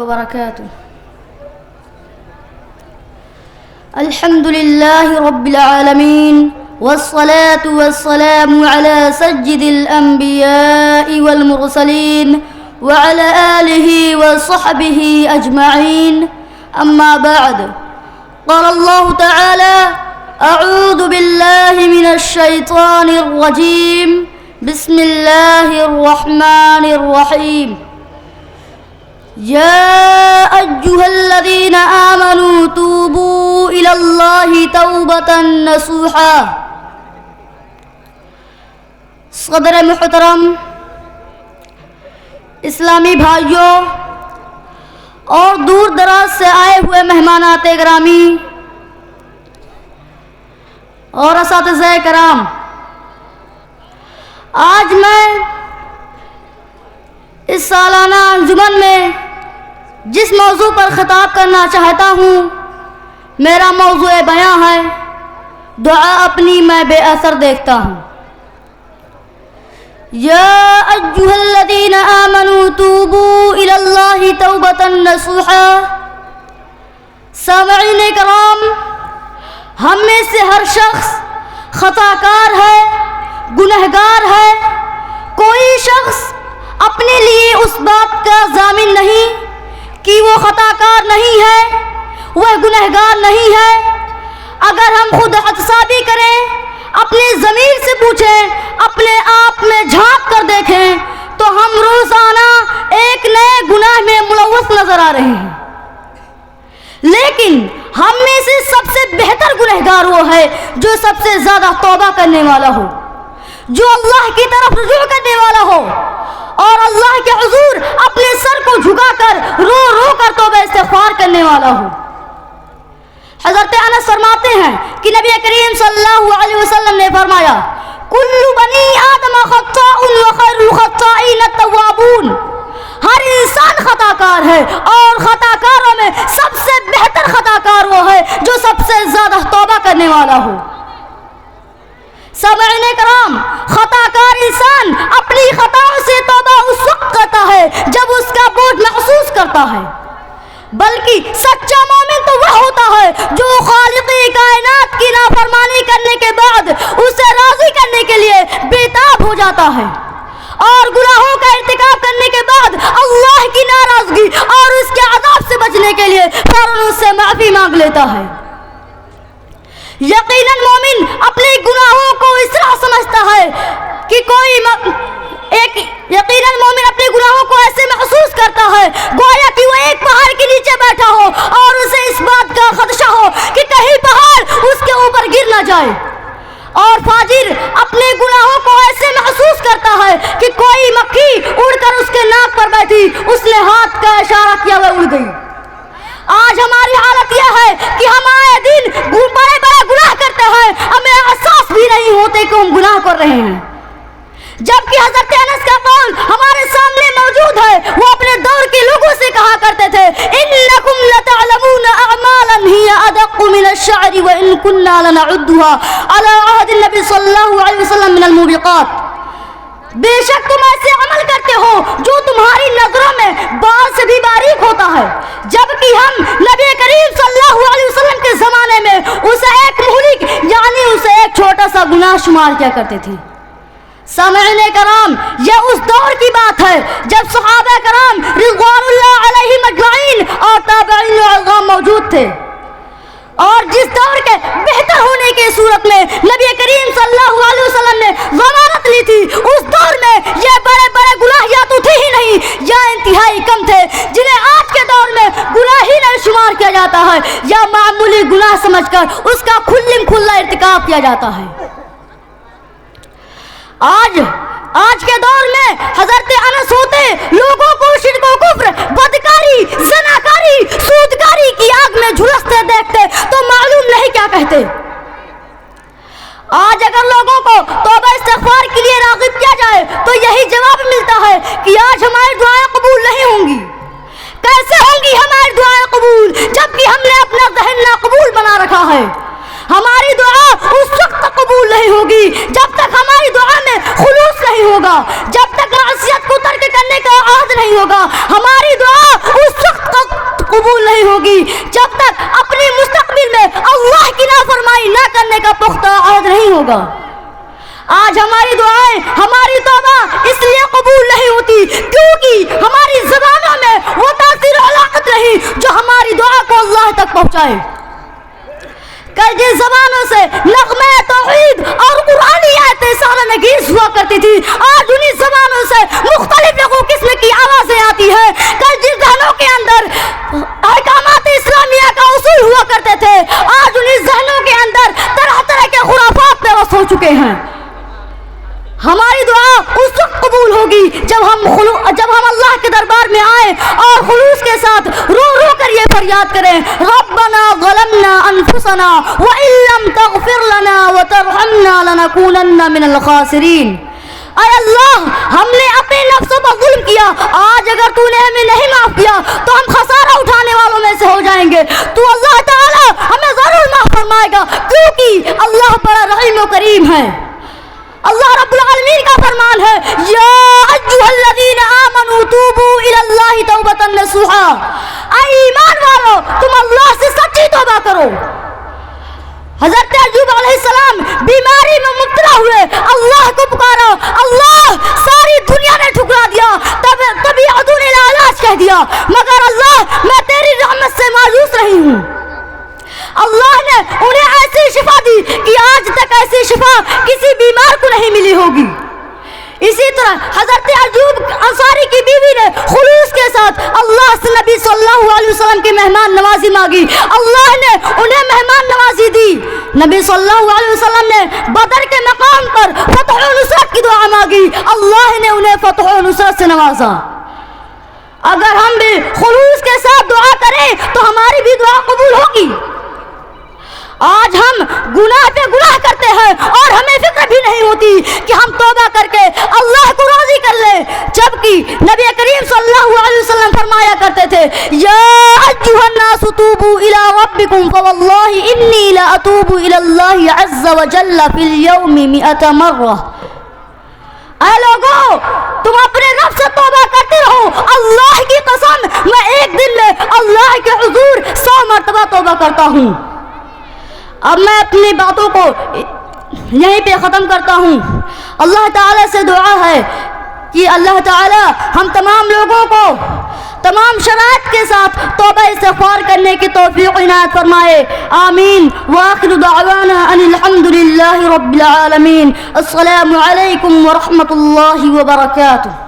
وبركاته. الحمد لله رب العالمين والصلاة والسلام على سيد الأنبياء والمرسلين وعلى آله وصحبه أجمعين. أما بعد، قال الله تعالى: أعوذ بالله من الشيطان الرجيم، بسم الله الرحمن الرحيم. يا أيها الذين آمنوا توبوا إلى الله توبة نصوحا. صدر محترم، اسلامی بھائیوں اور دور دراز سے آئے ہوئے مہمانات گرامی اور اساتذہ کرام، آج میں اس سالانہ انجمن میں جس موضوع پر خطاب کرنا چاہتا ہوں، میرا موضوع بیان ہے: دعا اپنی میں بے اثر دیکھتا ہوں. یا ایھا الذین آمنوا توبوا الی اللہ توبۃ نصوحا. سامعین کرام، ہم میں سے ہر شخص خطا کار ہے، گنہگار ہے. کوئی شخص اپنے لیے اس بات کا ضامن نہیں کہ وہ خطا کار نہیں ہے، وہ گنہگار نہیں ہے. اگر ہم خود حدسابی کریں، اپنی ضمیر سے پوچھیں، اپنے آپ میں جھانک کر دیکھیں، تو ہم روزانہ ایک نئے گناہ میں ملوث نظر آ رہے ہیں. لیکن ہم میں سے سب سے بہتر گنہگار وہ ہے جو سب سے زیادہ توبہ کرنے والا ہو، جو اللہ کی طرف رجوع کرنے والا ہو اور اللہ کے حضور اپنے سر کو جھکا کر رو رو کر توبہ استغفار کرنے والا ہو. حضرت انس فرماتے ہیں کہ نبی کریم صلی اللہ علیہ وسلم نے فرمایا: کل بنی آدم خطاء وخیر الخطائین التوابون. ہر انسان خطا کار ہے اور خطا کاروں میں سب سے بہتر خطا کار وہ ہے جو سب سے زیادہ توبہ کرنے والا ہو. سامعین کرام، خطا کار انسان اپنی خطاؤں سے توبہ اس وقت کرتا ہے جب اس کا بوجھ محسوس کرتا ہے، بلکہ سچا مومن تو وہ ہوتا ہے جو خالق کائنات کی نافرمانی کرنے کے بعد اسے راضی کرنے کے لیے بےتاب ہو جاتا ہے اور گناہوں کا ارتکاب کرنے کے بعد اللہ کی ناراضگی اور اس کے عذاب سے بچنے کے لیے فوراً اس سے معافی مانگ لیتا ہے. یقیناً مومن اپنے گناہوں کو اس طرح سمجھتا ہے کہ یقیناً مومن اپنے گناہوں کو ایسے محسوس کرتا ہے گویا کہ وہ ایک پہاڑ کے نیچے بیٹھا ہو اور اسے اس بات کا خدشہ ہو کہ کہیں پہاڑ اس کے اوپر گر نہ جائے. اور فاجر اپنے گناہوں کو ایسے محسوس کرتا ہے کہ کوئی مکھی اڑ کر اس کے ناک پر بیٹھی، اس نے ہاتھ کا اشارہ کیا، وہ اڑ گئی. آج ہماری حالت یہ ہے کہ ہم آئے دن بڑے بڑے گناہ کرتے ہیں، ہمیں احساس بھی نہیں ہوتے کہ ہم گناہ کر رہے ہیں. جبکہ حضرت انس کا قول ہمارے سامنے موجود ہے. وہ اپنے دور کے لوگوں سے کہا کرتے تھے: انکم لتعلمون اعمالا هي ادق من الشعر وان كنا لنعدها على عهد النبي صلی اللہ علیہ وسلم من الموبقات. بے شک تم ایسے عمل کرتے ہو جو تمہاری نظروں میں بال سے بھی باریک ہوتا ہے، جبکہ ہم نبی کریم صلی اللہ علیہ وسلم کے زمانے میں اسے ایک مہلک یعنی اسے ایک چھوٹا سا گناہ شمار کیا کرتے تھے. سامعین کرام، یہ اس دور کی بات ہے جب صحابہ کرام رضوان اللہ علیہم اجمعین اور تابعین اعظام موجود تھے، اور جس دور کے بہتر ہونے کی صورت میں نبی کریم صلی اللہ علیہ وسلم نے ضمانت لی تھی، اس دور میں یہ بڑے بڑے گناہ یا تو تھے ہی نہیں یا انتہائی کم تھے، جنہیں آج کے دور میں گناہ ہی نہیں شمار کیا جاتا ہے یا معمولی گناہ سمجھ کر اس کا کھلم کھلا ارتکاب کیا جاتا ہے. آج کے دور میں حضرت انس ہوتے لوگوں کو شرک و کفر، بدکاری، زناکاری، سودکاری کی آگ میں جھلستے دیکھتے تو معلوم نہیں کیا کہتے. آج اگر لوگوں کو توبہ استغفار کے لیے راغب کیا جائے تو یہی جواب ملتا ہے کہ آج ہماری دعائیں قبول نہیں ہوں گی. کیسے ہوں گی ہماری دعائیں قبول جبکہ ہم نے اپنا ذہن ناقبول بنا رکھا ہے؟ ہماری دعا اس وقت قبول نہیں ہوگی جب تک ہماری دعا میں خلوص نہیں ہوگا، جب تک معصیت کو ترک کرنے کا عہد نہیں ہوگا. ہماری دعا اس وقت ہوگی جب تک اپنے مستقبل میں اللہ کی نافرمانی نہ کرنے کا پختہ عہد نہیں ہوگا۔ آج ہماری دعائیں، ہماری توبہ اس لیے قبول نہیں ہوتی کیونکہ ہماری زبانوں میں وہ تاثیر و علاقت نہیں جو ہماری دعا کو اللہ تک پہنچائے۔ کل جن زبانوں سے نغمہ توحید اور قرآنی آیتیں سالہ نگیز ہوا کرتی تھی، آج انہی زبانوں سے مختلف لوگوں قسم کی آوازیں آتی ہیں۔ کل جن ذہنوں کے اندر احکامات اسلامیہ کا اصول ہوا کرتے تھے، آج انہی ذہنوں کے اندر طرح طرح کے خرافات پیوست ہو چکے ہیں۔ ہماری دعا اس وقت قبول ہوگی جب ہم اللہ کے دربار میں آئیں اور خلوص کے ساتھ رو رو کر یہ فریاد کریں، ربنا ظلمنا انفسنا وان لم تغفر لنا وترحمنا لنكونن من الخاسرین۔ اے اللہ، ہم نے اپنے نفسوں پر ظلم کیا، آج اگر تو نے ہمیں نہیں معاف کیا تو ہم خسارہ اٹھانے والوں میں سے ہو جائیں گے۔ تو اللہ تعالی ہمیں ضرور معاف فرمائے گا کیونکہ اللہ بڑا رحیم و کریم ہے۔ اللہ رب العالمین کا فرمان ہے، یا ایھا الذین آمنوا توبوا الی اللہ توبۃ نصوحا، اے ایمان والو تم اللہ سے سچی توبہ کرو۔ حضرت ایوب علیہ السلام بیماری میں مبتلا ہوئے، اللہ کو پکارا، اللہ ساری دنیا نے ٹھکرا دیا، تبھی عدو نے لاعلاج کہہ دیا، مگر اللہ میں تیری رحمت سے مایوس رہی ہوں۔ اللہ نے انہیں ایسی شفا دی کہ آج تک ایسی شفا کسی بیمار کو نہیں ملی ہوگی۔ اسی طرح حضرت ایوب انصاری کی بیوی نے خلوص کے ساتھ اللہ سے نبی صلی اللہ علیہ وسلم کی مہمان نوازی مانگی، اللہ نے انہیں مہمان نوازی دی۔ نبی صلی اللہ علیہ وسلم نے بدر کے مقام پر فتح و نصرت کی دعا مانگی، اللہ نے انہیں فتح و نصرت سے نوازا۔ اگر ہم بھی خلوص کے ساتھ دعا کریں تو ہماری بھی دعا قبول ہوگی۔ آج ہم گناہ پہ گناہ کرتے ہیں اور ہمیں فکر بھی نہیں ہوتی کہ ہم توبہ کر کے اللہ کو راضی کر لیں، جبکہ نبی کریم صلی اللہ علیہ وسلم فرمایا کرتے تھے، یا ایھا الناس توبوا الی ربکم فواللہ انی لاتوب الی اللہ عز وجل فی اليوم 100 مرہ۔ اے لوگو، تم اپنے رب سے توبہ کرتے رہو، اللہ کی قسم میں ایک دن میں اللہ کے حضور 100 مرتبہ توبہ کرتا ہوں۔ اب میں اپنی باتوں کو یہیں پہ ختم کرتا ہوں۔ اللہ تعالیٰ سے دعا ہے کہ اللہ تعالیٰ ہم تمام لوگوں کو تمام شرائط کے ساتھ توبہ استغفار کرنے کی توفیق عنایت فرمائے، آمین۔ وآخر دعوانا ان الحمد للہ رب العالمین۔ السلام علیکم ورحمۃ اللہ وبرکاتہ۔